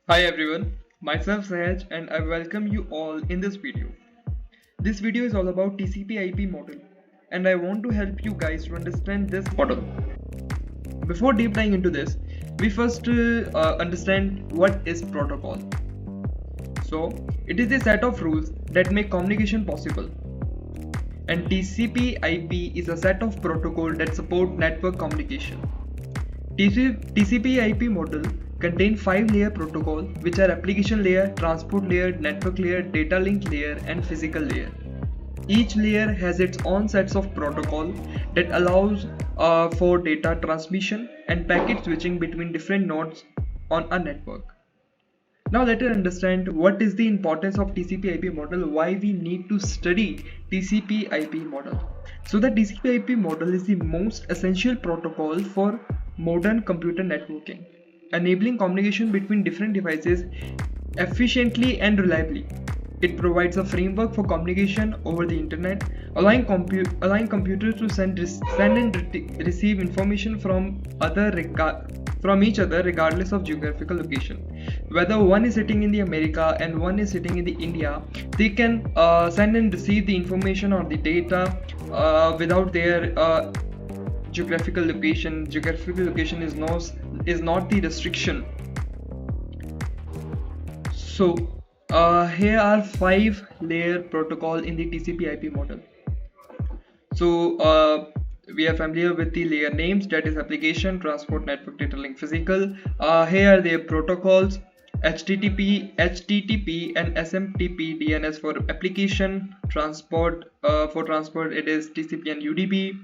Hi everyone, myself Sahaj and I welcome you all in this video. This video is all about TCP IP model and I want to help you guys to understand this model. Before deep diving into this, we first understand what is protocol. So, it is a set of rules that make communication possible. And TCP IP is a set of protocol that support network communication. TCP IP model contain 5-layer protocol which are application layer, transport layer, network layer, data link layer and physical layer. Each layer has its own sets of protocol that allows for data transmission and packet switching between different nodes on a network. Now let us understand what is the importance of TCP IP model, why we need to study TCP IP model. So the TCP IP model is the most essential protocol for modern computer networking, enabling communication between different devices efficiently and reliably. It provides a framework for communication over the internet, allowing computers to send and receive information from each other regardless of geographical location. Whether one is sitting in the America and one is sitting in the India, they can send and receive the information or the data without their geographical location. Geographical location is not the restriction. So here are 5-layer protocol in the TCP IP model. So we are familiar with the layer names, that is application, transport, network, data link, physical. Here are their protocols: HTTP, and SMTP DNS for application, transport. For transport it is TCP and UDP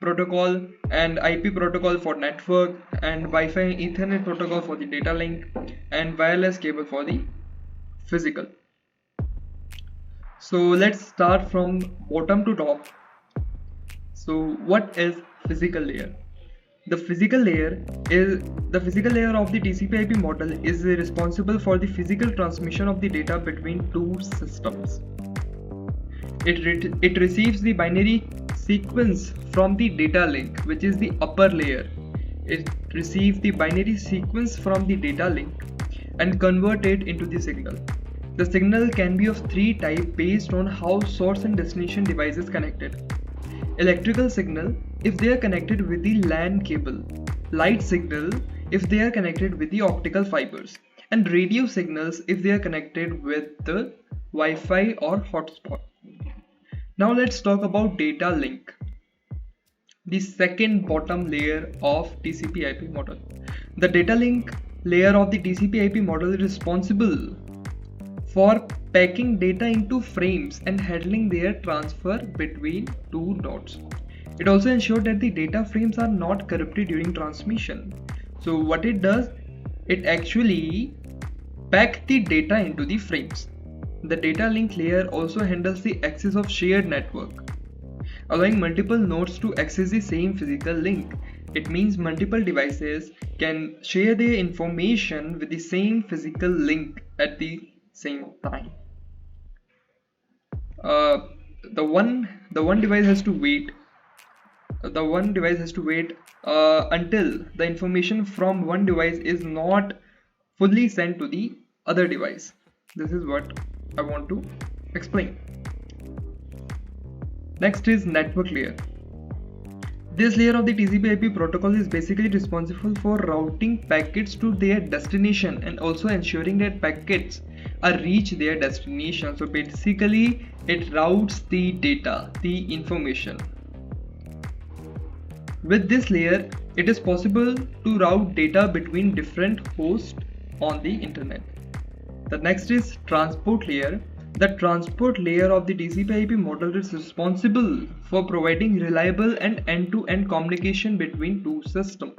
protocol, and IP protocol for network, and Wi-Fi Ethernet protocol for the data link, and wireless cable for the physical. So let's start from bottom to top. So what is physical layer? The physical layer of the TCP IP model is responsible for the physical transmission of the data between two systems. It receives the binary sequence from the data link, which is the upper layer. It receives the binary sequence from the data link and convert it into the signal. The signal can be of 3 types based on how source and destination device is connected. Electrical signal if they are connected with the LAN cable, light signal if they are connected with the optical fibers, and radio signals if they are connected with the Wi-Fi or hotspot. Now let's talk about data link, the second bottom layer of TCP IP model. The data link layer of the TCP IP model is responsible for packing data into frames and handling their transfer between two nodes. It also ensures that the data frames are not corrupted during transmission. So what it does, it actually packs the data into the frames. The data link layer also handles the access of shared network, allowing multiple nodes to access the same physical link. It means multiple devices can share their information with the same physical link at the same time. The one device has to wait. Until the information from one device is not fully sent to the other device. This is what I want to explain. Next is network layer. This layer of the TCP IP protocol is basically responsible for routing packets to their destination and also ensuring that packets reach their destination. So basically it routes the data, the information. With this layer, it is possible to route data between different hosts on the internet. The next is transport layer. The transport layer of the TCP IP model is responsible for providing reliable and end-to-end communication between two systems.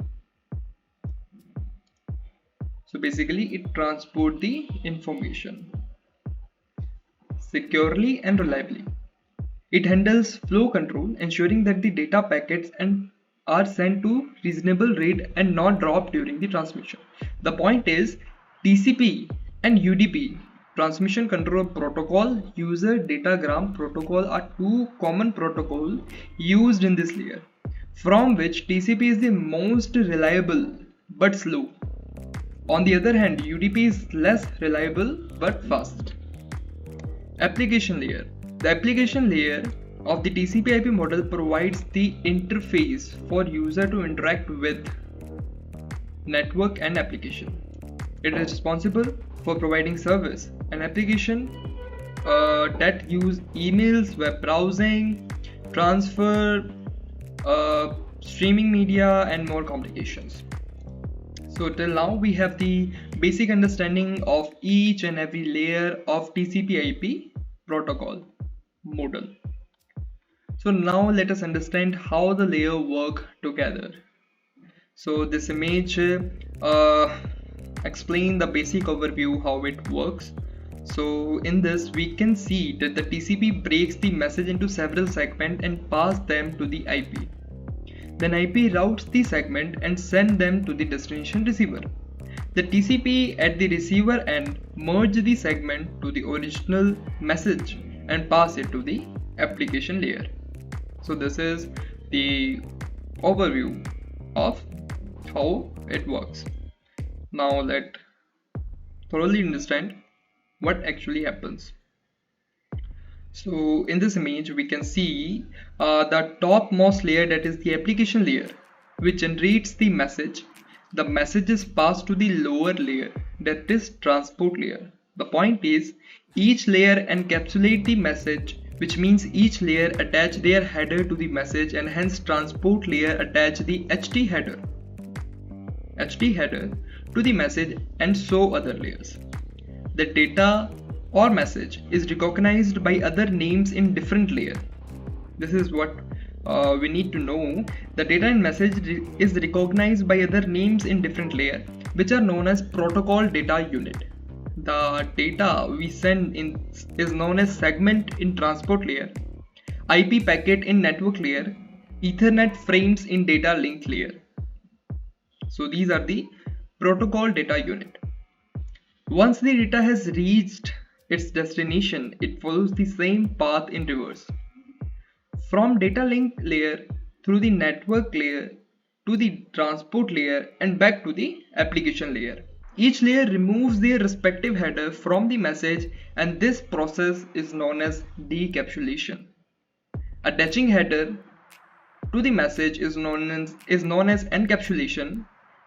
So basically it transports the information securely and reliably. It handles flow control, ensuring that the data packets are sent to reasonable rate and not dropped during the transmission. The point is, TCP and UDP, transmission control protocol, user datagram protocol, are two common protocols used in this layer, from which TCP is the most reliable but slow. On the other hand, UDP is less reliable but fast. Application layer. The application layer of the TCP/IP model provides the interface for user to interact with network and application. It is responsible for providing service and application that use emails, web browsing, transfer, streaming media, and more complications. So till now we have the basic understanding of each and every layer of TCP/IP protocol model. So now let us understand how the layer work together. So this image explain the basic overview how it works. So in this we can see that the TCP breaks the message into several segments and pass them to the IP. Then IP routes the segment and send them to the destination receiver. The TCP at the receiver end merge the segment to the original message and pass it to the application layer. So this is the overview of how it works. Now let's thoroughly understand what actually happens. So in this image we can see the topmost layer, that is the application layer, which generates the message. The message is passed to the lower layer, that is transport layer. The point is each layer encapsulates the message, which means each layer attach their header to the message, and hence transport layer attach the HT header to the message, and so other layers. The data or message is recognized by other names in different layer. This is what we need to know. The data and message is recognized by other names in different layer, which are known as protocol data unit. The data we send in is known as segment in transport layer, IP packet in network layer, Ethernet frames in data link layer. So these are the protocol data unit. Once the data has reached its destination, it follows the same path in reverse. From data link layer through the network layer to the transport layer and back to the application layer. Each layer removes their respective header from the message, and this process is known as decapsulation. Attaching header to the message is known as encapsulation,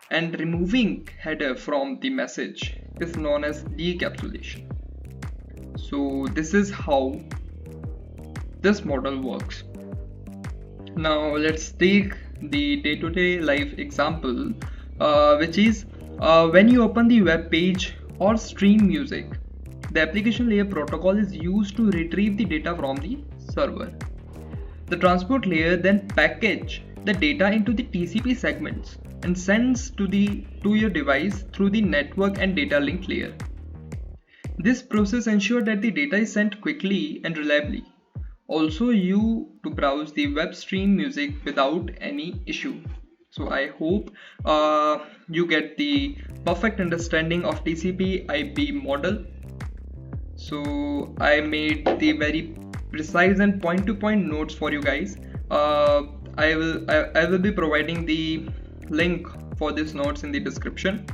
and removing header from the message is known as decapsulation. So this is how this model works. Now let's take the day-to-day life example, which is when you open the web page or stream music, the application layer protocol is used to retrieve the data from the server. The transport layer then package the data into the TCP segments and sends to your device through the network and data link layer. This process ensures that the data is sent quickly and reliably. Also you to browse the web stream music without any issue. So I hope you get the perfect understanding of TCP/IP model. So I made the very precise and point-to-point notes for you guys. I will be providing the link for these notes in the description.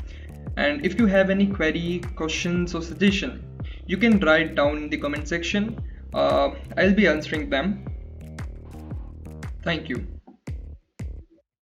And if you have any query, questions or suggestion, you can write down in the comment section. I'll be answering them. Thank you.